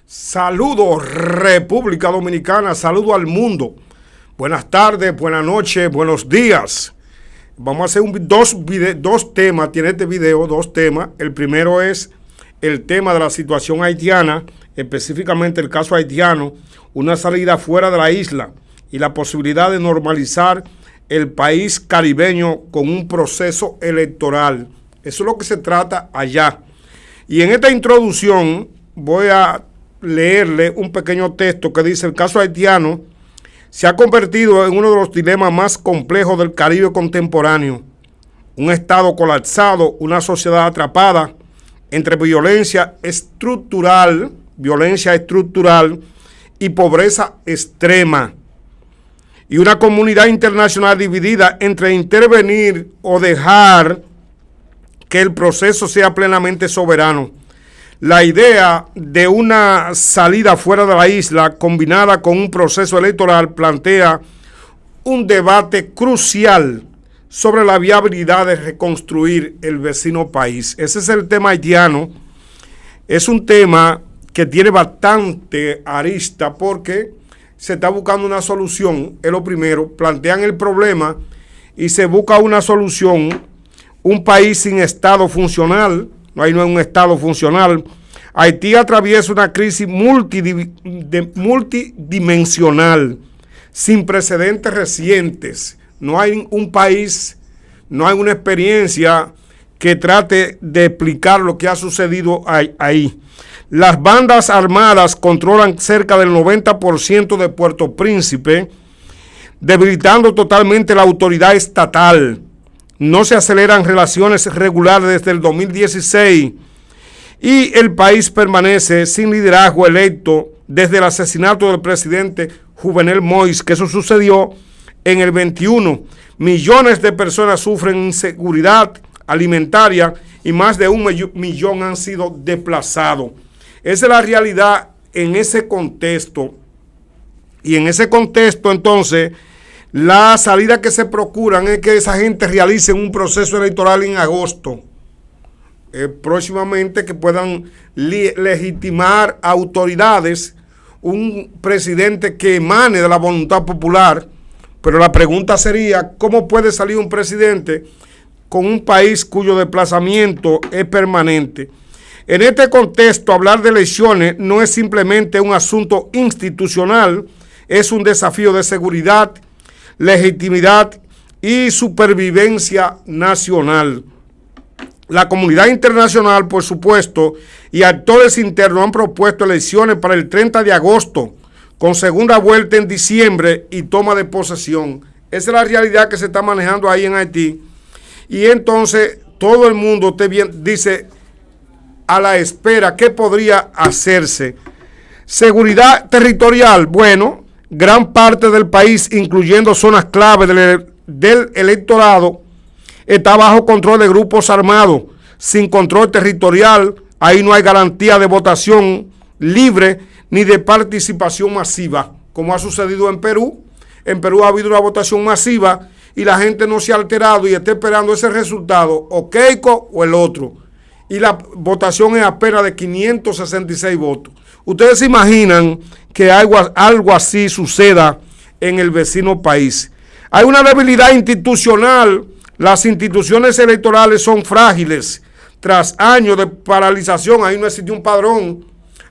Saludos República Dominicana, saludo al mundo. Buenas tardes, buenas noches, buenos días. Vamos a hacer dos temas, tiene este video, dos temas. El primero es el tema de la situación haitiana, específicamente el caso haitiano, una salida fuera de la isla y la posibilidad de normalizar el país caribeño con un proceso electoral. Eso es lo que se trata allá. Y en esta introducción voy a leerle un pequeño texto que dice: el caso haitiano se ha convertido en uno de los dilemas más complejos del Caribe contemporáneo. Un Estado colapsado, una sociedad atrapada entre violencia estructural y pobreza extrema, y una comunidad internacional dividida entre intervenir o dejar que el proceso sea plenamente soberano. La idea de una salida fuera de la isla combinada con un proceso electoral plantea un debate crucial sobre la viabilidad de reconstruir el vecino país. Ese es el tema haitiano. Es un tema que tiene bastante arista porque se está buscando una solución, es lo primero. Plantean el problema y se busca una solución. Un país sin Estado funcional, no hay un Estado funcional. Haití atraviesa una crisis multidimensional, sin precedentes recientes. No hay un país, no hay una experiencia que trate de explicar lo que ha sucedido ahí. Las bandas armadas controlan cerca del 90% de Puerto Príncipe, debilitando totalmente la autoridad estatal. No se aceleran relaciones regulares desde el 2016 y el país permanece sin liderazgo electo desde el asesinato del presidente Jovenel Moïse, que eso sucedió en el 21. Millones de personas sufren inseguridad alimentaria y más de 1 millón han sido desplazados. Esa es la realidad en ese contexto. Y en ese contexto, entonces, la salida que se procuran es que esa gente realice un proceso electoral en agosto. Próximamente que puedan legitimar autoridades, un presidente que emane de la voluntad popular. Pero la pregunta sería, ¿cómo puede salir un presidente con un país cuyo desplazamiento es permanente? En este contexto, hablar de elecciones no es simplemente un asunto institucional, es un desafío de seguridad, legitimidad y supervivencia nacional. La comunidad internacional, por supuesto, y actores internos han propuesto elecciones para el 30 de agosto, con segunda vuelta en diciembre y toma de posesión. Esa es la realidad que se está manejando ahí en Haití. Y entonces todo el mundo dice a la espera qué podría hacerse. Seguridad territorial, bueno, gran parte del país, incluyendo zonas clave del electorado, está bajo control de grupos armados, sin control territorial. Ahí no hay garantía de votación libre ni de participación masiva, como ha sucedido en Perú. En Perú ha habido una votación masiva y la gente no se ha alterado y está esperando ese resultado, o Keiko o el otro. Y la votación es apenas de 566 votos. Ustedes se imaginan que algo así suceda en el vecino país. Hay una debilidad institucional. Las instituciones electorales son frágiles. Tras años de paralización, ahí no existe un padrón,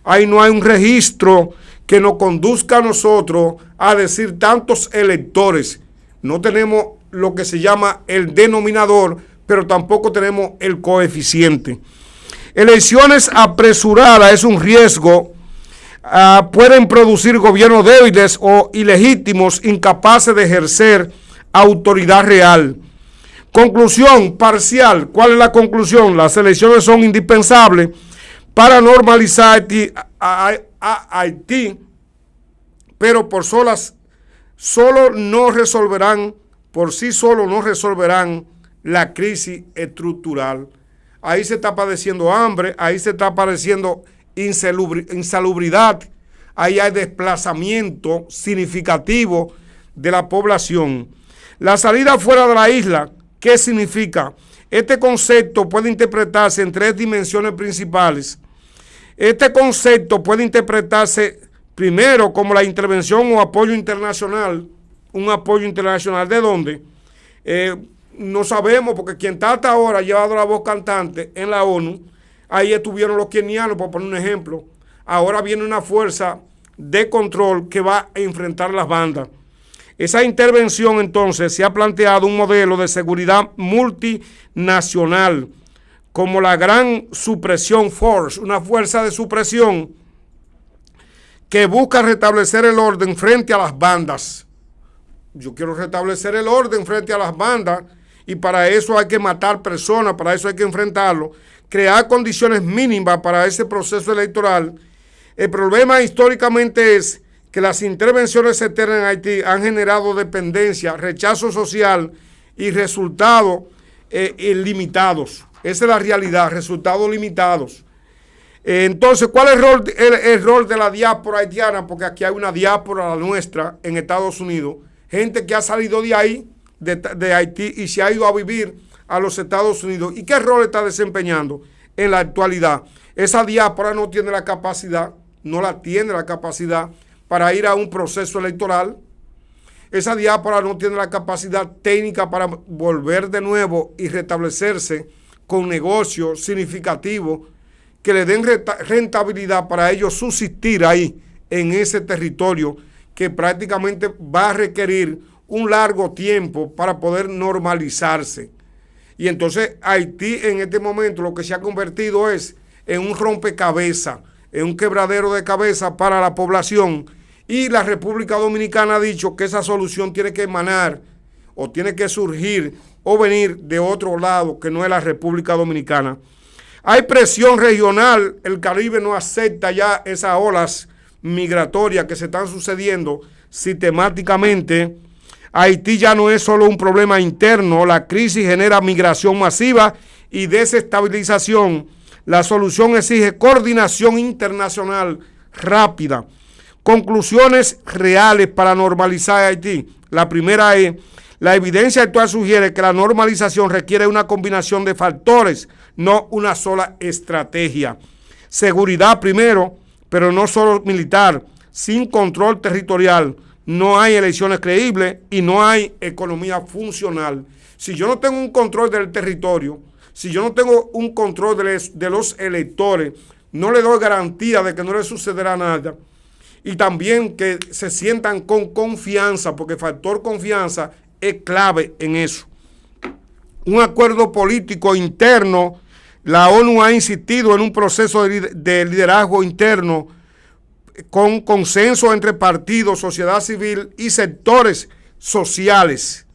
ahí no hay un registro que nos conduzca a nosotros a decir tantos electores. No tenemos lo que se llama el denominador, pero tampoco tenemos el coeficiente. Elecciones apresuradas es un riesgo. Pueden producir gobiernos débiles o ilegítimos, incapaces de ejercer autoridad real. Conclusión parcial. ¿Cuál es la conclusión? Las elecciones son indispensables para normalizar a Haití, pero por sí solo no resolverán la crisis estructural. Ahí se está padeciendo hambre, ahí se está padeciendo insalubridad, ahí hay desplazamiento significativo de la población. La salida fuera de la isla, ¿qué significa? Este concepto puede interpretarse en tres dimensiones principales. Este concepto puede interpretarse primero como la intervención o apoyo internacional. Un apoyo internacional, ¿de dónde? No sabemos, porque quien está hasta ahora ha llevado la voz cantante en la ONU, ahí estuvieron los kenianos, por poner un ejemplo. Ahora viene una fuerza de control que va a enfrentar las bandas. Esa intervención, entonces, se ha planteado un modelo de seguridad multinacional, como la Gran Supresión Force, una fuerza de supresión que busca restablecer el orden frente a las bandas. Yo quiero restablecer el orden frente a las bandas y para eso hay que matar personas, para eso hay que enfrentarlo, crear condiciones mínimas para ese proceso electoral. El problema históricamente es que las intervenciones externas en Haití han generado dependencia, rechazo social y resultados limitados. Esa es la realidad, resultados limitados. Entonces, ¿cuál es el rol de la diáspora haitiana? Porque aquí hay una diáspora, la nuestra, en Estados Unidos. Gente que ha salido de ahí, de Haití, y se ha ido a vivir a los Estados Unidos. ¿Y qué rol está desempeñando en la actualidad? Esa diáspora no tiene la capacidad, para ir a un proceso electoral. Esa diáspora no tiene la capacidad técnica para volver de nuevo y restablecerse con negocios significativos que le den rentabilidad para ellos subsistir ahí, en ese territorio que prácticamente va a requerir un largo tiempo para poder normalizarse. Y entonces Haití en este momento lo que se ha convertido es en un rompecabezas, en un quebradero de cabeza para la población. Y la República Dominicana ha dicho que esa solución tiene que emanar o tiene que surgir o venir de otro lado que no es la República Dominicana. Hay presión regional, el Caribe no acepta ya esas olas migratorias que se están sucediendo sistemáticamente. Haití ya no es solo un problema interno, la crisis genera migración masiva y desestabilización. La solución exige coordinación internacional rápida. Conclusiones reales para normalizar Haití. La primera es, la evidencia actual sugiere que la normalización requiere una combinación de factores, no una sola estrategia. Seguridad primero, pero no solo militar. Sin control territorial no hay elecciones creíbles y no hay economía funcional. Si yo no tengo un control del territorio, si yo no tengo un control de los electores, no le doy garantía de que no le sucederá nada. Y también que se sientan con confianza, porque el factor confianza es clave en eso. Un acuerdo político interno, la ONU ha insistido en un proceso de liderazgo interno con consenso entre partidos, sociedad civil y sectores sociales.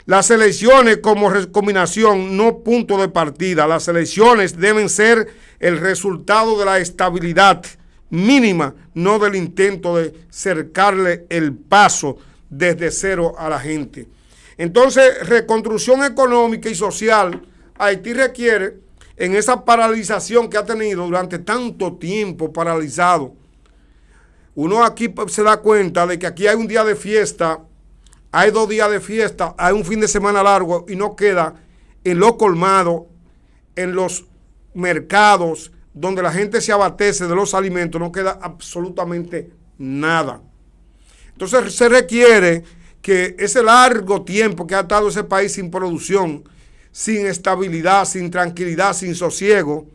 Las elecciones como recombinación, no punto de partida. Las elecciones deben ser el resultado de la estabilidad mínima, no del intento de cercarle el paso desde cero a la gente. Entonces, reconstrucción económica y social, Haití requiere, en esa paralización que ha tenido durante tanto tiempo paralizado, uno aquí se da cuenta de que aquí hay un día de fiesta, hay 2 días de fiesta, hay un fin de semana largo y no queda en los colmados, en los mercados, donde la gente se abastece de los alimentos, no queda absolutamente nada. Entonces se requiere que ese largo tiempo que ha estado ese país sin producción, sin estabilidad, sin tranquilidad, sin sosiego,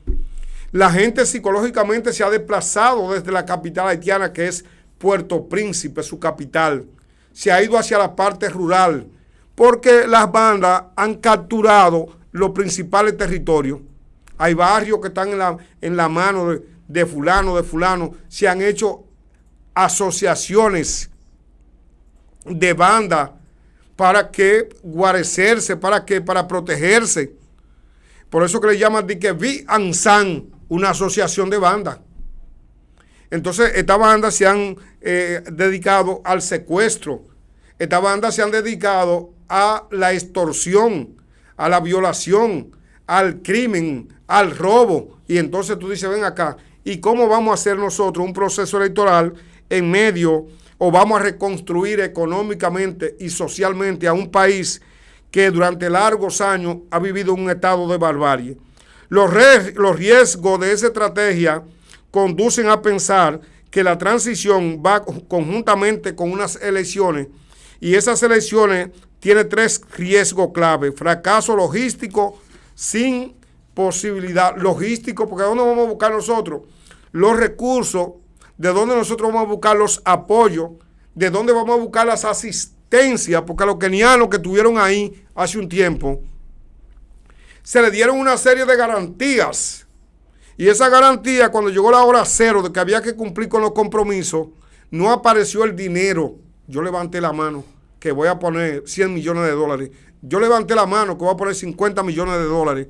la gente psicológicamente se ha desplazado desde la capital haitiana, que es Puerto Príncipe, su capital. Se ha ido hacia la parte rural, porque las bandas han capturado los principales territorios. Hay barrios que están en la mano de fulano. Se han hecho asociaciones de bandas para que guarecerse, para protegerse. Por eso que le llaman de que Vi-Ansan, una asociación de bandas. Entonces, estas bandas se han dedicado al secuestro. Estas bandas se han dedicado a la extorsión, a la violación, al crimen, al robo. Y entonces tú dices, ven acá, ¿y cómo vamos a hacer nosotros un proceso electoral en medio, o vamos a reconstruir económicamente y socialmente a un país que durante largos años ha vivido un estado de barbarie? Los riesgos de esa estrategia conducen a pensar que la transición va conjuntamente con unas elecciones, y esas elecciones tienen 3 riesgos clave: fracaso logístico, sin posibilidad logístico, porque ¿de dónde vamos a buscar nosotros los recursos? ¿De dónde nosotros vamos a buscar los apoyos? ¿De dónde vamos a buscar las asistencias? Porque a los kenianos que estuvieron ahí hace un tiempo se le dieron una serie de garantías, y esa garantía, cuando llegó la hora cero de que había que cumplir con los compromisos, no apareció el dinero. Yo levanté la mano que voy a poner 100 millones de dólares. Yo levanté la mano que voy a poner 50 millones de dólares.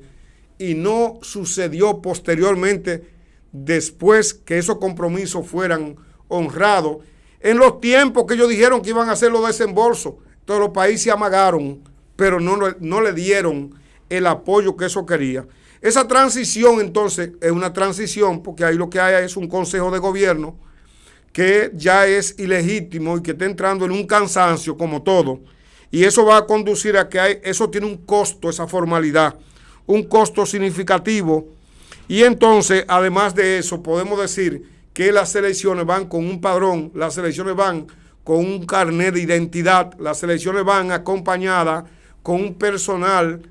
Y no sucedió posteriormente, después que esos compromisos fueran honrados, en los tiempos que ellos dijeron que iban a hacer los desembolsos. Todos los países se amagaron, pero no le dieron el apoyo que eso quería. Esa transición, entonces, es una transición porque ahí lo que hay es un consejo de gobierno que ya es ilegítimo y que está entrando en un cansancio como todo, y eso va a conducir a que eso tiene un costo, esa formalidad, un costo significativo. Y entonces, además de eso, podemos decir que las elecciones van con un padrón, las elecciones van con un carnet de identidad, las elecciones van acompañadas con un personal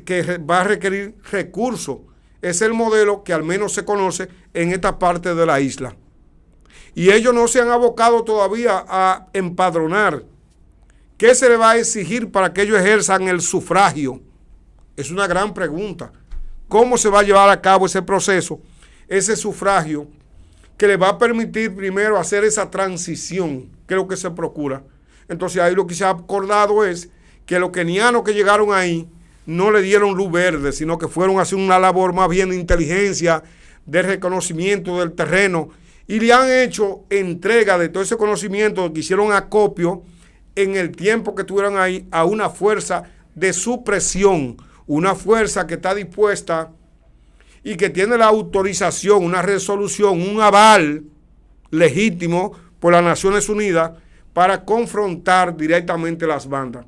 que va a requerir recursos. Es el modelo que al menos se conoce en esta parte de la isla. Y ellos no se han abocado todavía a empadronar. ¿Qué se le va a exigir para que ellos ejerzan el sufragio? Es una gran pregunta. ¿Cómo se va a llevar a cabo ese proceso, ese sufragio, que le va a permitir primero hacer esa transición, que es lo que se procura? Entonces ahí lo que se ha acordado es que los kenianos que llegaron ahí no le dieron luz verde, sino que fueron a hacer una labor más bien de inteligencia, de reconocimiento del terreno, y le han hecho entrega de todo ese conocimiento que hicieron acopio en el tiempo que estuvieron ahí a una fuerza de supresión, una fuerza que está dispuesta y que tiene la autorización, una resolución, un aval legítimo por las Naciones Unidas para confrontar directamente las bandas.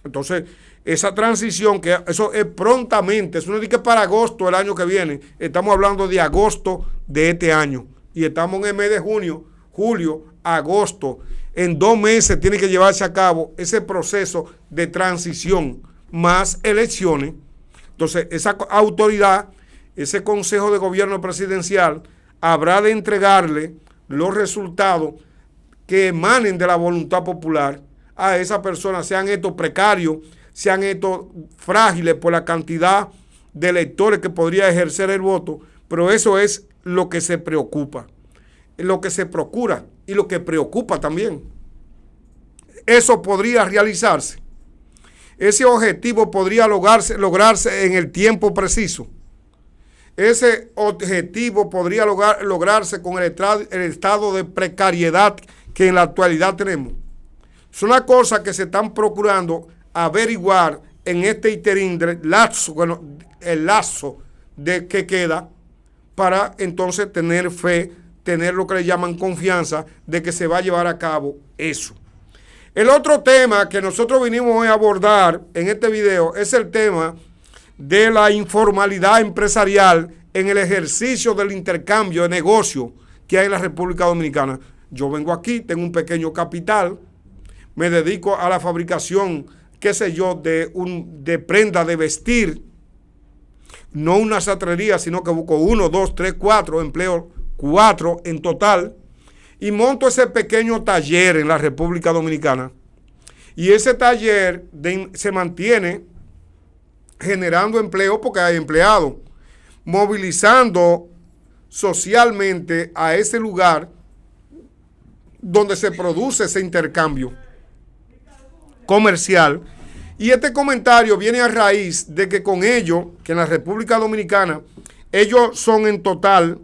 Entonces, esa transición, que eso es prontamente, eso no es que para agosto del año que viene, estamos hablando de agosto de este año, y estamos en el mes de junio, julio, agosto. En 2 meses tiene que llevarse a cabo ese proceso de transición, más elecciones. Entonces, esa autoridad, ese Consejo de Gobierno Presidencial, habrá de entregarle los resultados que emanen de la voluntad popular a esas personas, sean estos precarios, sean estos frágiles por la cantidad de electores que podría ejercer el voto, pero eso es lo que se preocupa, lo que se procura y lo que preocupa también. Eso podría realizarse. Ese objetivo podría lograrse en el tiempo preciso. Ese objetivo podría lograrse con el estado de precariedad que en la actualidad tenemos. Es una cosa que se están procurando averiguar en este interín del lazo, el lazo de que queda, para entonces tener fe, tener lo que le llaman confianza de que se va a llevar a cabo eso. El otro tema que nosotros vinimos hoy a abordar en este video es el tema de la informalidad empresarial en el ejercicio del intercambio de negocio que hay en la República Dominicana. Yo vengo aquí, tengo un pequeño capital, me dedico a la fabricación, qué sé yo, de prenda de vestir, no una sastrería, sino que busco 1, 2, 3, 4, empleo 4 en total, y monto ese pequeño taller en la República Dominicana. Y ese taller se mantiene generando empleo porque hay empleados, movilizando socialmente a ese lugar donde se produce ese intercambio comercial. Y este comentario viene a raíz de que con ello, que en la República Dominicana, ellos son en total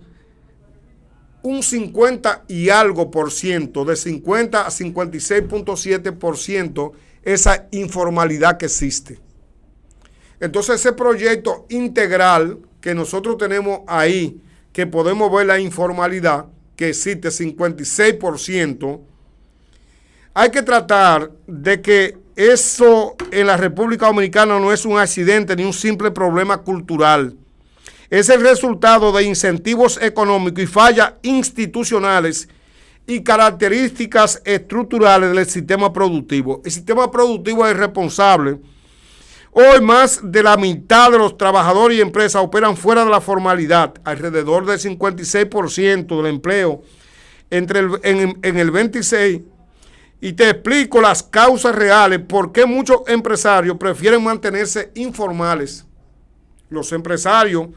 un 50 y algo por ciento, de 50 a 56.7% esa informalidad que existe. Entonces ese proyecto integral que nosotros tenemos ahí, que podemos ver la informalidad, que existe 56%, hay que tratar de que eso en la República Dominicana no es un accidente ni un simple problema cultural. es el resultado de incentivos económicos y fallas institucionales y características estructurales del sistema productivo. El sistema productivo es responsable. Hoy más de la mitad de los trabajadores y empresas operan fuera de la formalidad, alrededor del 56% del empleo en el 26. Y te explico las causas reales por qué muchos empresarios prefieren mantenerse informales. Los empresarios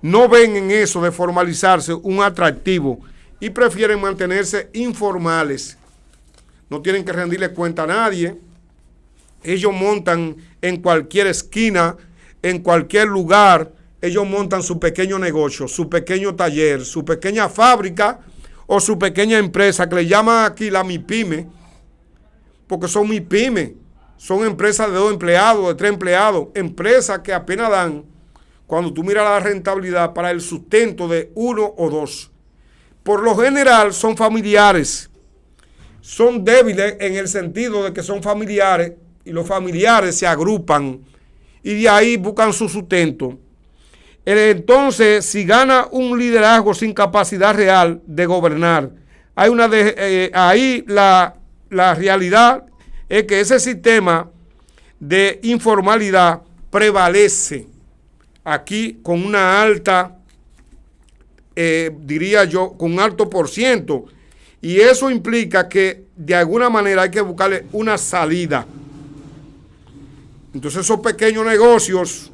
no ven en eso de formalizarse un atractivo y prefieren mantenerse informales. No tienen que rendirle cuenta a nadie. Ellos montan en cualquier esquina, en cualquier lugar, ellos montan su pequeño negocio, su pequeño taller, su pequeña fábrica o su pequeña empresa, que le llaman aquí la MIPYME, porque son MIPYME, son empresas de 2 empleados, de 3 empleados, empresas que apenas dan, cuando tú miras la rentabilidad, para el sustento de 1 o 2. Por lo general son familiares, son débiles en el sentido de que son familiares, y los familiares se agrupan y de ahí buscan su sustento. Entonces, si gana un liderazgo sin capacidad real de gobernar, ahí la realidad es que ese sistema de informalidad prevalece aquí con una alta, diría yo, con un alto por ciento, y eso implica que de alguna manera hay que buscarle una salida. Entonces esos pequeños negocios,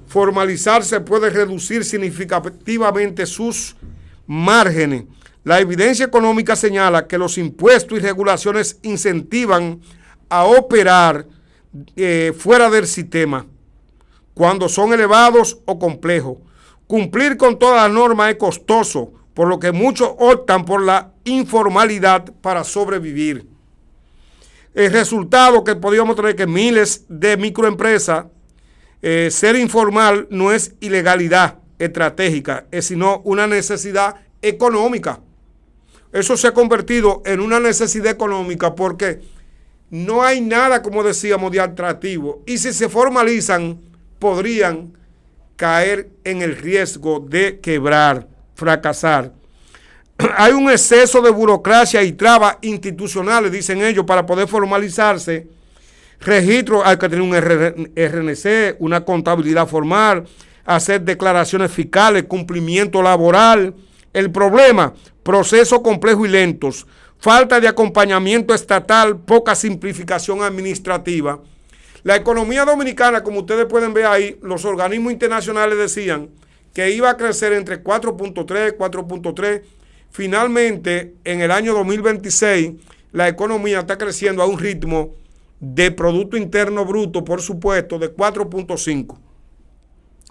formalizarse puede reducir significativamente sus márgenes. La evidencia económica señala que los impuestos y regulaciones incentivan a operar fuera del sistema cuando son elevados o complejos. Cumplir con todas las normas es costoso, por lo que muchos optan por la informalidad para sobrevivir. El resultado que podríamos tener que miles de microempresas, ser informal no es ilegalidad estratégica, es sino una necesidad económica. Eso se ha convertido en una necesidad económica porque no hay nada, como decíamos, de atractivo. Y si se formalizan, podrían caer en el riesgo de quebrar, fracasar. Hay un exceso de burocracia y trabas institucionales, dicen ellos, para poder formalizarse. Registro, hay que tener un RNC, una contabilidad formal, hacer declaraciones fiscales, cumplimiento laboral. El problema, procesos complejos y lentos, falta de acompañamiento estatal, poca simplificación administrativa. La economía dominicana, como ustedes pueden ver ahí, los organismos internacionales decían que iba a crecer entre 4.3, 4.3. Finalmente, en el año 2026, la economía está creciendo a un ritmo de Producto Interno Bruto, por supuesto, de 4.5.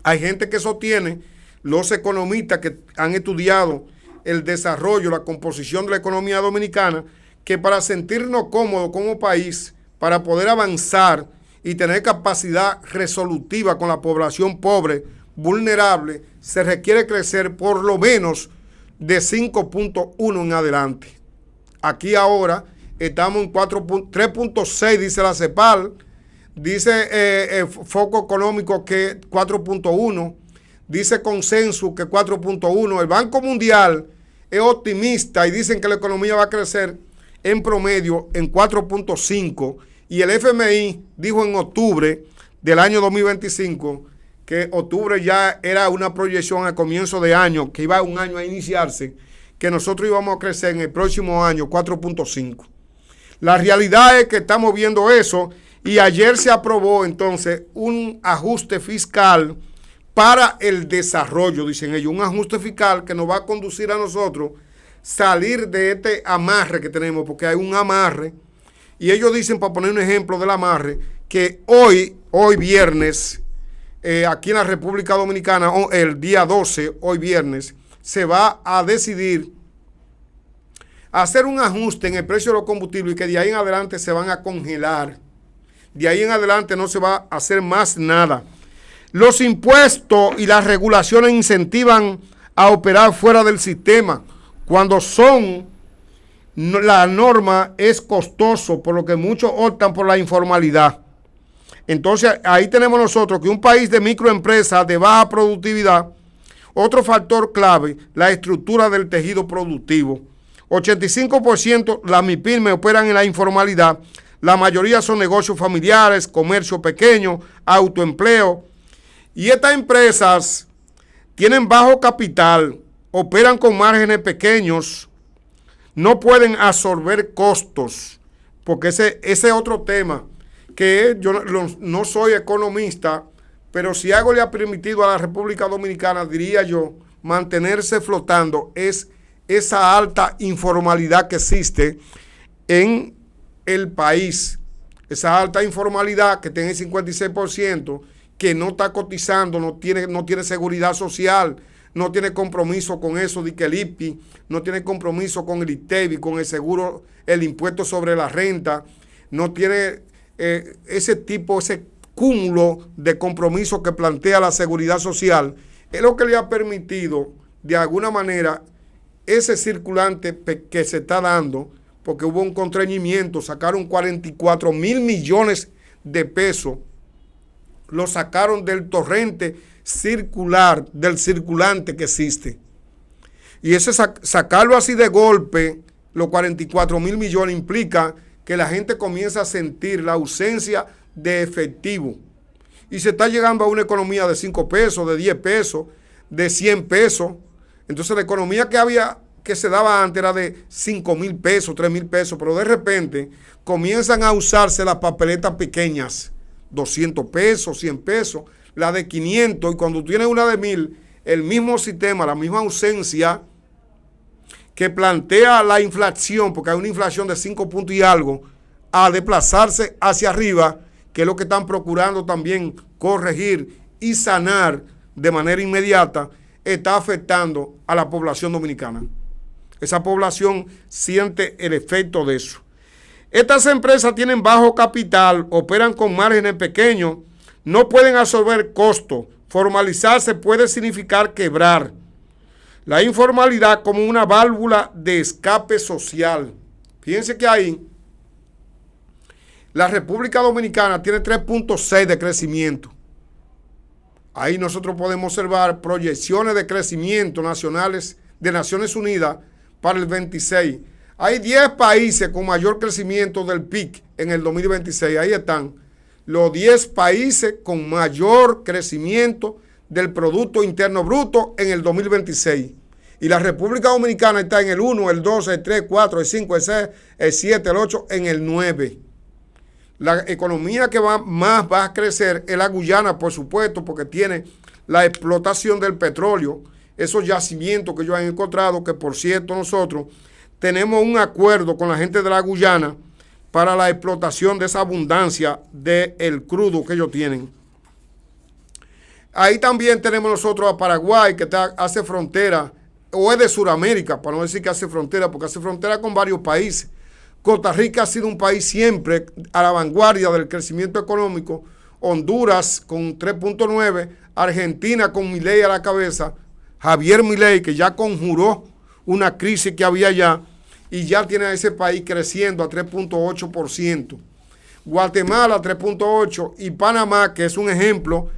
Hay gente que sostiene, los economistas que han estudiado el desarrollo, la composición de la economía dominicana, que para sentirnos cómodos como país, para poder avanzar y tener capacidad resolutiva con la población pobre, vulnerable, se requiere crecer por lo menos de 5.1 en adelante. Aquí ahora estamos en 3.6, dice la CEPAL, dice Foco Económico que 4.1, dice Consensus que 4.1. El Banco Mundial es optimista y dicen que la economía va a crecer en promedio en 4.5, y el FMI dijo en octubre del año 2025 que octubre ya era una proyección a comienzo de año, que iba un año a iniciarse, que nosotros íbamos a crecer en el próximo año 4.5. La realidad es que estamos viendo eso, y ayer se aprobó entonces un ajuste fiscal para el desarrollo, dicen ellos, un ajuste fiscal que nos va a conducir a nosotros salir de este amarre que tenemos, porque hay un amarre, y ellos dicen, para poner un ejemplo del amarre, que hoy viernes, aquí en la República Dominicana, el día 12, hoy viernes, se va a decidir hacer un ajuste en el precio de los combustibles, y que de ahí en adelante se van a congelar. De ahí en adelante no se va a hacer más nada. Los impuestos y las regulaciones incentivan a operar fuera del sistema. Cuando la norma es costoso, por lo que muchos optan por la informalidad. Entonces ahí tenemos nosotros que un país de microempresas de baja productividad Otro factor clave, la estructura del tejido productivo. 85% las MIPYME operan en la informalidad. La mayoría son negocios familiares, comercio pequeño, autoempleo. Y estas empresas tienen bajo capital, operan con márgenes pequeños, no pueden absorber costos, porque ese es otro tema, que yo no soy economista, pero si algo le ha permitido a la República Dominicana, diría yo, mantenerse flotando, es esa alta informalidad que existe en el país. Esa alta informalidad que tiene el 56%, que no está cotizando, no tiene seguridad social, no tiene compromiso con eso de que el IPI, no tiene compromiso con el ITEVI, con el seguro, el impuesto sobre la renta, no tiene ese cúmulo de compromiso que plantea la seguridad social, es lo que le ha permitido, de alguna manera, ese circulante que se está dando, porque hubo un constreñimiento, sacaron 44,000 millones de pesos, lo sacaron del torrente circular, del circulante que existe. Y ese sacarlo así de golpe, los 44,000 millones, implica que la gente comienza a sentir la ausencia de efectivo. Y se está llegando a una economía de 5 pesos, de 10 pesos, de 100 pesos. Entonces la economía que se daba antes era de 5,000 pesos, 3,000 pesos, pero de repente comienzan a usarse las papeletas pequeñas, 200 pesos, 100 pesos, la de 500, y cuando tienes una de 1,000, el mismo sistema, la misma ausencia que plantea la inflación, porque hay una inflación de 5 puntos y algo, a desplazarse hacia arriba, que es lo que están procurando también corregir y sanar de manera inmediata, está afectando a la población dominicana. Esa población siente el efecto de eso. Estas empresas tienen bajo capital, operan con márgenes pequeños, no pueden absorber costos. Formalizarse puede significar quebrar. La informalidad como una válvula de escape social. Fíjense que ahí la República Dominicana tiene 3.6 de crecimiento. Ahí nosotros podemos observar proyecciones de crecimiento nacionales de Naciones Unidas para el 26. Hay 10 países con mayor crecimiento del PIB en el 2026. Ahí están los 10 países con mayor crecimiento del Producto Interno Bruto en el 2026. Y la República Dominicana está en el 1, el 2, el 3, el 4, el 5, el 6, el 7, el 8, en el 9. La economía que más va a crecer es la Guyana, por supuesto, porque tiene la explotación del petróleo, esos yacimientos que ellos han encontrado, que por cierto nosotros tenemos un acuerdo con la gente de la Guyana para la explotación de esa abundancia del crudo que ellos tienen. Ahí también tenemos nosotros a Paraguay, que hace frontera, o es de Sudamérica, para no decir que hace frontera, porque hace frontera con varios países. Costa Rica ha sido un país siempre a la vanguardia del crecimiento económico. Honduras con 3.9, Argentina con Milei a la cabeza, Javier Milei, que ya conjuró una crisis que había allá y ya tiene a ese país creciendo a 3.8%. Guatemala 3.8% y Panamá, que es un ejemplo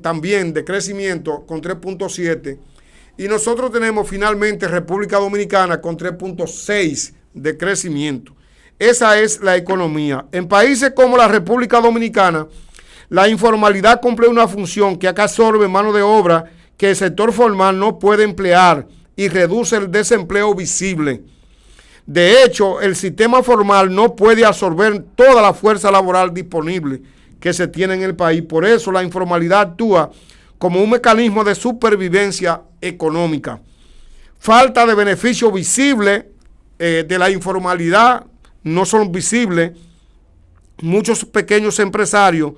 también de crecimiento, con 3.7%. Y nosotros tenemos finalmente República Dominicana con 3.6% de crecimiento. Esa es la economía. En países como la República Dominicana, la informalidad cumple una función que acá absorbe mano de obra que el sector formal no puede emplear y reduce el desempleo visible. De hecho, el sistema formal no puede absorber toda la fuerza laboral disponible que se tiene en el país. Por eso la informalidad actúa como un mecanismo de supervivencia económica. Falta de beneficio visible de la informalidad no son visibles. Muchos pequeños empresarios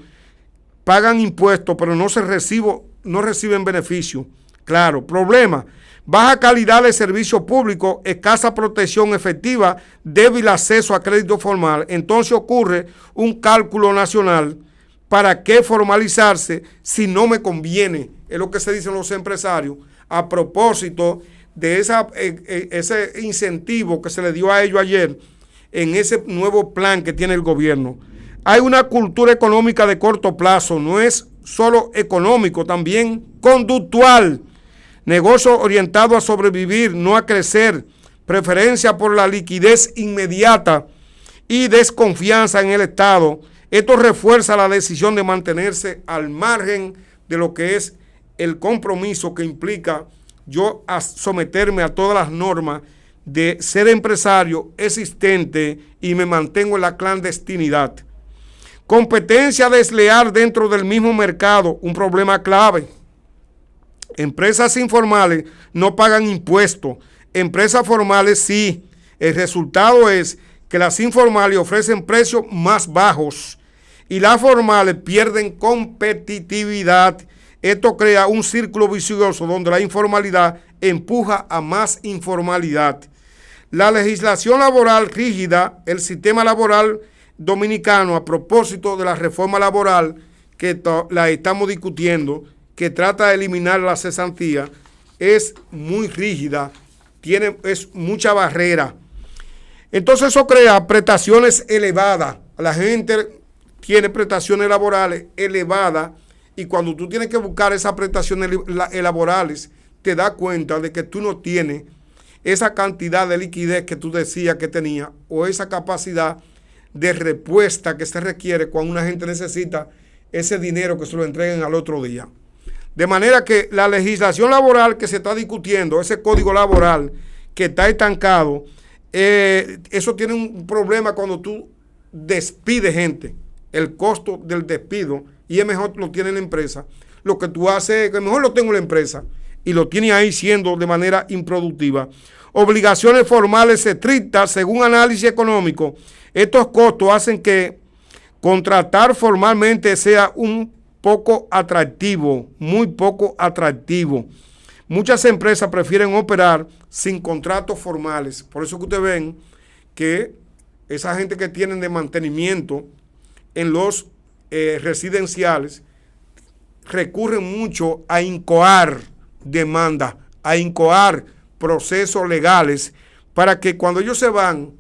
pagan impuestos, pero no reciben beneficio. Claro, problema: baja calidad de servicio público, escasa protección efectiva, débil acceso a crédito formal. Entonces ocurre un cálculo nacional. ¿Para qué formalizarse si no me conviene? Es lo que se dicen los empresarios a propósito de ese incentivo que se le dio a ellos ayer en ese nuevo plan que tiene el gobierno. Hay una cultura económica de corto plazo, no es solo económico, también conductual. negocio orientado a sobrevivir, no a crecer, preferencia por la liquidez inmediata y desconfianza en el Estado. Esto refuerza la decisión de mantenerse al margen de lo que es el compromiso que implica yo a someterme a todas las normas de ser empresario existente y me mantengo en la clandestinidad. Competencia desleal dentro del mismo mercado, un problema clave. Empresas informales no pagan impuestos, empresas formales sí. El resultado es que las informales ofrecen precios más bajos y las formales pierden competitividad. Esto crea un círculo vicioso donde la informalidad empuja a más informalidad. La legislación laboral rígida, el sistema laboral dominicano, a propósito de la reforma laboral que la estamos discutiendo, que trata de eliminar la cesantía, es muy rígida, es mucha barrera. Entonces eso crea prestaciones elevadas. La gente tiene prestaciones laborales elevadas y cuando tú tienes que buscar esas prestaciones laborales, te das cuenta de que tú no tienes esa cantidad de liquidez que tú decías que tenía o esa capacidad de respuesta que se requiere cuando una gente necesita ese dinero que se lo entreguen al otro día. De manera que la legislación laboral que se está discutiendo, ese código laboral que está estancado, eso tiene un problema cuando tú despides gente, el costo del despido, y es mejor lo tiene la empresa. Lo que tú haces es que mejor lo tengo en la empresa y lo tiene ahí siendo de manera improductiva. Obligaciones formales estrictas, según análisis económico, estos costos hacen que contratar formalmente sea un poco atractivo, muy poco atractivo. Muchas empresas prefieren operar sin contratos formales. Por eso que ustedes ven que esa gente que tienen de mantenimiento en los residenciales recurren mucho a incoar demandas, a incoar procesos legales para que cuando ellos se van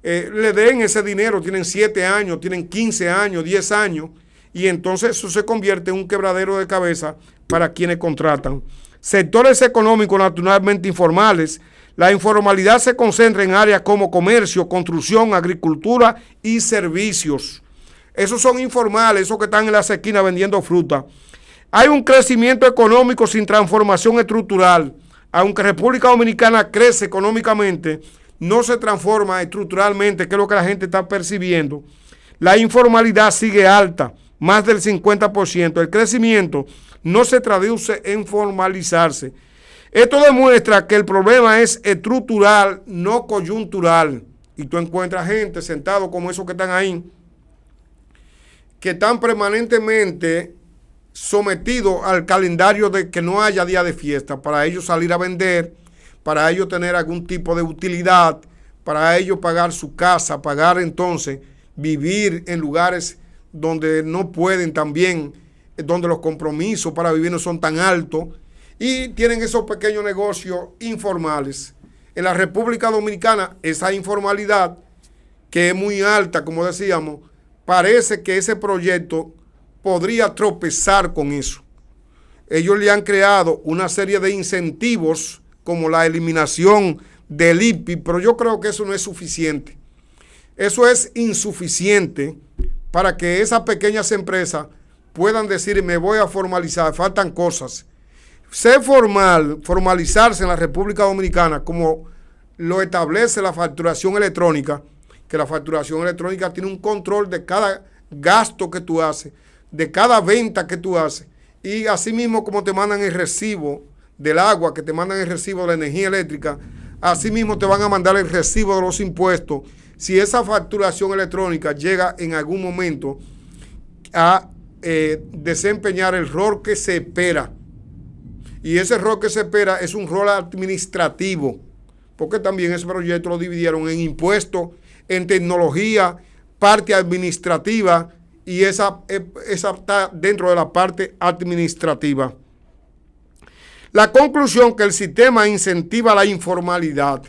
le den ese dinero. Tienen 7 años, tienen 15 años, 10 años y entonces eso se convierte en un quebradero de cabeza para quienes contratan. Sectores económicos naturalmente informales. La informalidad se concentra en áreas como comercio, construcción, agricultura y servicios. Esos son informales, esos que están en las esquinas vendiendo fruta. Hay un crecimiento económico sin transformación estructural. Aunque República Dominicana crece económicamente, no se transforma estructuralmente, que es lo que la gente está percibiendo. La informalidad sigue alta, más del 50%. El crecimiento no se traduce en formalizarse. Esto demuestra que el problema es estructural, no coyuntural. Y tú encuentras gente sentado como esos que están ahí, que están permanentemente sometidos al calendario de que no haya día de fiesta, para ellos salir a vender, para ellos tener algún tipo de utilidad, para ellos pagar su casa, pagar entonces, vivir en lugares donde no pueden también, donde los compromisos para vivir no son tan altos, y tienen esos pequeños negocios informales. En la República Dominicana, esa informalidad, que es muy alta, como decíamos, parece que ese proyecto podría tropezar con eso. Ellos le han creado una serie de incentivos como la eliminación del IPI, pero yo creo que eso no es suficiente. Eso es insuficiente para que esas pequeñas empresas puedan decir, me voy a formalizar, faltan cosas. Ser formal, formalizarse en la República Dominicana, como lo establece la facturación electrónica, que la facturación electrónica tiene un control de cada gasto que tú haces, de cada venta que tú haces, y así mismo como te mandan el recibo del agua, que te mandan el recibo de la energía eléctrica, así mismo te van a mandar el recibo de los impuestos, si esa facturación electrónica llega en algún momento a desempeñar el rol que se espera. Y ese rol que se espera es un rol administrativo, porque también ese proyecto lo dividieron en impuestos, en tecnología, parte administrativa, y esa está dentro de la parte administrativa. La conclusión que el sistema incentiva la informalidad.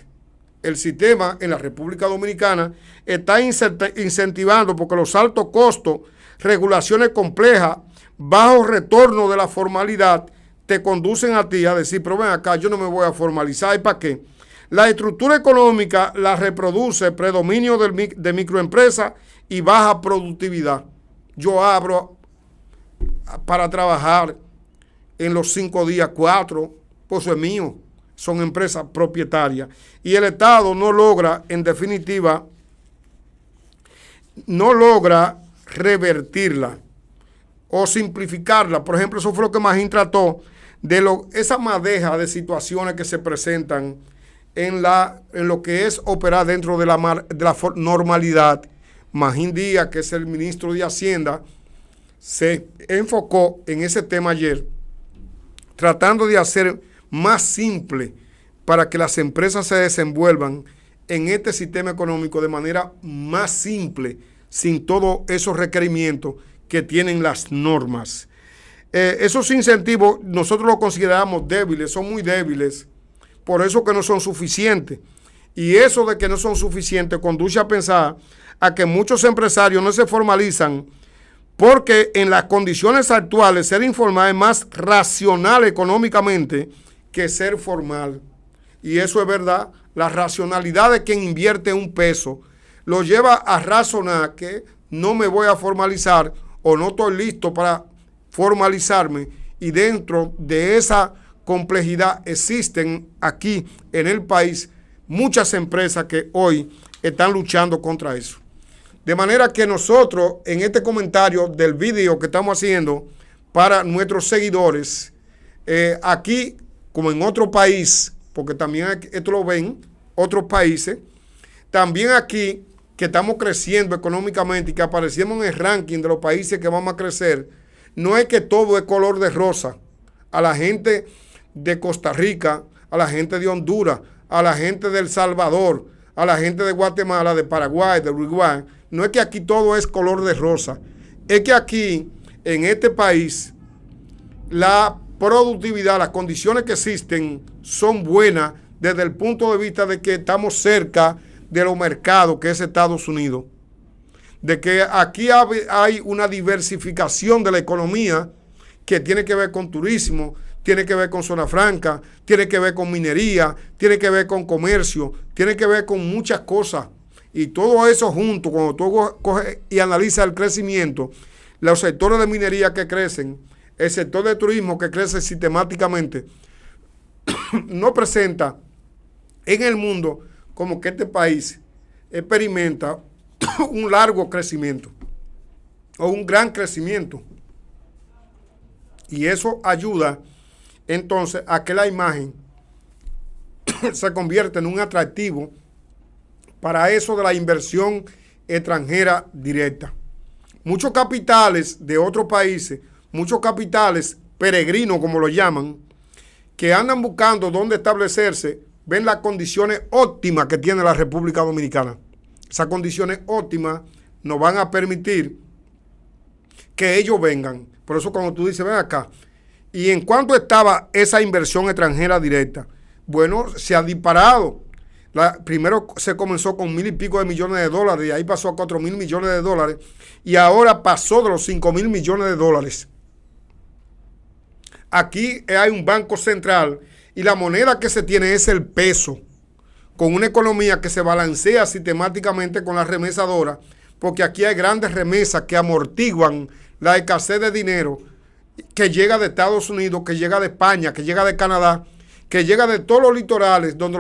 El sistema en la República Dominicana está incentivando porque los altos costos, regulaciones complejas, bajo retorno de la formalidad, te conducen a ti a decir, pero ven acá, yo no me voy a formalizar. ¿Y para qué? La estructura económica la reproduce predominio de microempresas y baja productividad. Yo abro para trabajar en los 5 días, 4, pues eso es mío. Son empresas propietarias. Y el Estado no logra, en definitiva, no logra revertirla o simplificarla. Por ejemplo, eso fue lo que Magín trató de esa madeja de situaciones que se presentan en lo que es operar dentro de la normalidad. Magín Díaz, que es el ministro de Hacienda, se enfocó en ese tema ayer, tratando de hacer más simple para que las empresas se desenvuelvan en este sistema económico de manera más simple, sin todos esos requerimientos que tienen las normas. Esos incentivos nosotros los consideramos débiles, son muy débiles, por eso que no son suficientes. Y eso de que no son suficientes conduce a pensar a que muchos empresarios no se formalizan porque en las condiciones actuales ser informal es más racional económicamente que ser formal. Y eso es verdad. La racionalidad de quien invierte un peso lo lleva a razonar que no me voy a formalizar o no estoy listo para formalizarme, y dentro de esa complejidad existen aquí en el país muchas empresas que hoy están luchando contra eso. De manera que nosotros en este comentario del video que estamos haciendo para nuestros seguidores, aquí como en otro país, porque también esto lo ven otros países, también aquí que estamos creciendo económicamente y que aparecemos en el ranking de los países que vamos a crecer, no es que todo es color de rosa. A la gente de Costa Rica, a la gente de Honduras, a la gente de El Salvador, a la gente de Guatemala, de Paraguay, de Uruguay, no es que aquí todo es color de rosa, es que aquí, en este país, la productividad, las condiciones que existen son buenas desde el punto de vista de que estamos cerca de los mercados que es Estados Unidos, de que aquí hay una diversificación de la economía que tiene que ver con turismo, tiene que ver con zona franca, tiene que ver con minería, tiene que ver con comercio, tiene que ver con muchas cosas. Y todo eso junto, cuando tú coges y analizas el crecimiento, los sectores de minería que crecen, el sector de turismo que crece sistemáticamente, no presenta en el mundo como que este país experimenta un largo crecimiento o un gran crecimiento. Y eso ayuda entonces a que la imagen se convierta en un atractivo para eso de la inversión extranjera directa. Muchos capitales de otros países, muchos capitales peregrinos como lo llaman, que andan buscando dónde establecerse, ven las condiciones óptimas que tiene la República Dominicana. Esas condiciones óptimas nos van a permitir que ellos vengan. Por eso cuando tú dices, ven acá, ¿y en cuánto estaba esa inversión extranjera directa? Bueno, se ha disparado. Primero se comenzó con 1,000 y pico de millones de dólares, y ahí pasó a 4,000 millones de dólares, y ahora pasó de los 5,000 millones de dólares. Aquí hay un banco central y la moneda que se tiene es el peso, con una economía que se balancea sistemáticamente con la remesadora, porque aquí hay grandes remesas que amortiguan la escasez de dinero que llega de Estados Unidos, que llega de España, que llega de Canadá, que llega de todos los litorales donde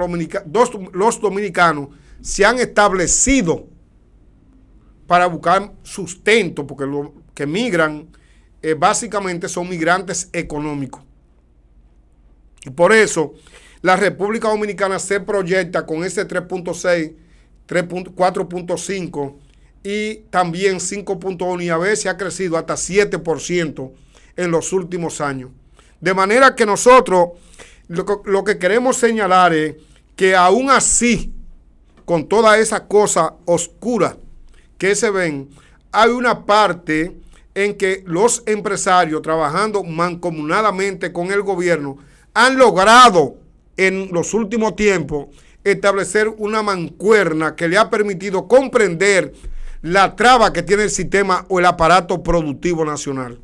los dominicanos se han establecido para buscar sustento, porque los que migran básicamente son migrantes económicos. Y por eso la República Dominicana se proyecta con ese 3.6, 4.5 y también 5.1, y a veces ha crecido hasta 7% en los últimos años. De manera que nosotros lo que queremos señalar es que aún así, con todas esas cosas oscuras que se ven, hay una parte en que los empresarios, trabajando mancomunadamente con el gobierno, han logrado en los últimos tiempos establecer una mancuerna que le ha permitido comprender la traba que tiene el sistema o el aparato productivo nacional.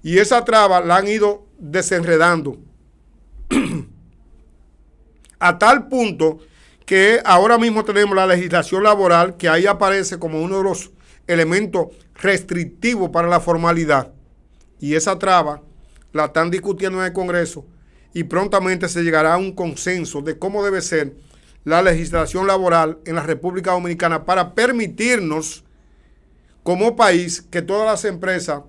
Y esa traba la han ido desenredando a tal punto que ahora mismo tenemos la legislación laboral, que ahí aparece como uno de los elementos restrictivos para la formalidad. Y esa traba la están discutiendo en el Congreso y prontamente se llegará a un consenso de cómo debe ser la legislación laboral en la República Dominicana para permitirnos como país que todas las empresas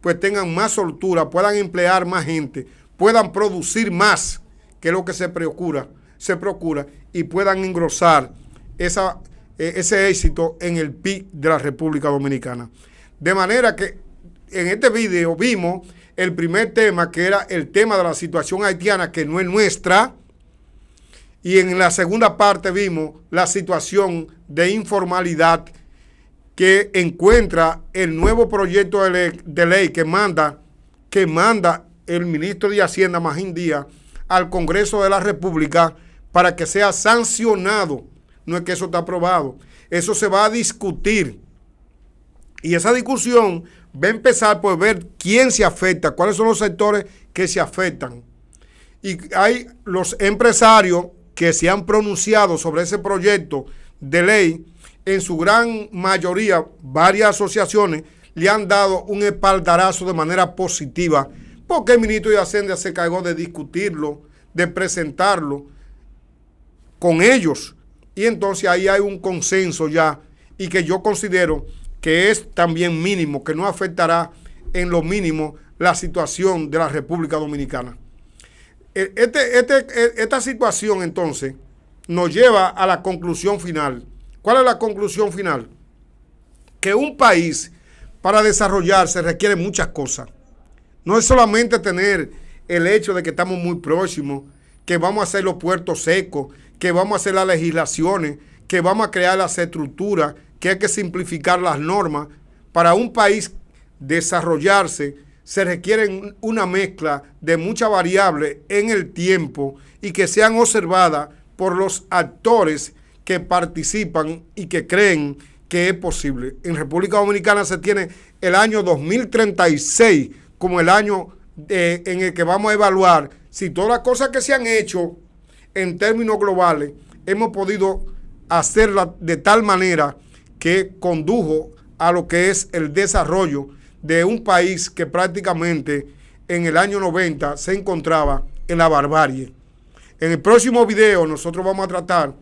pues tengan más soltura, puedan emplear más gente, puedan producir más, que es lo que se procura y puedan engrosar ese éxito en el PIB de la República Dominicana. De manera que en este video vimos el primer tema, que era el tema de la situación haitiana, que no es nuestra, y en la segunda parte vimos la situación de informalidad que encuentra el nuevo proyecto de ley que manda el ministro de Hacienda, Magín Díaz, al Congreso de la República para que sea sancionado. No es que eso está aprobado, eso se va a discutir. Y esa discusión va a empezar por ver quién se afecta, cuáles son los sectores que se afectan. Y hay los empresarios que se han pronunciado sobre ese proyecto de ley. En su gran mayoría, varias asociaciones le han dado un espaldarazo de manera positiva, porque el ministro de Hacienda se encargó de discutirlo, de presentarlo con ellos. Y entonces ahí hay un consenso ya, y que yo considero que es también mínimo, que no afectará en lo mínimo la situación de la República Dominicana. Esta situación entonces nos lleva a la conclusión final. ¿Cuál es la conclusión final? Que un país para desarrollarse requiere muchas cosas. No es solamente tener el hecho de que estamos muy próximos, que vamos a hacer los puertos secos, que vamos a hacer las legislaciones, que vamos a crear las estructuras, que hay que simplificar las normas. Para un país desarrollarse se requiere una mezcla de muchas variables en el tiempo y que sean observadas por los actores que participan y que creen que es posible. En República Dominicana se tiene el año 2036 como el año en el que vamos a evaluar si todas las cosas que se han hecho en términos globales hemos podido hacerlas de tal manera que condujo a lo que es el desarrollo de un país que prácticamente en el año 90 se encontraba en la barbarie. En el próximo video nosotros vamos a tratar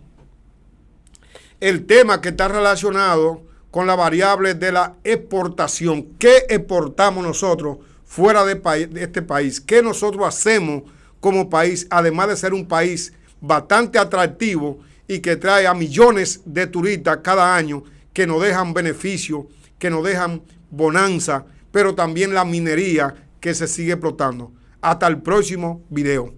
el tema que está relacionado con la variable de la exportación. ¿Qué exportamos nosotros fuera de este país? ¿Qué nosotros hacemos como país, además de ser un país bastante atractivo y que trae a millones de turistas cada año que nos dejan beneficios, que nos dejan bonanza, pero también la minería que se sigue explotando? Hasta el próximo video.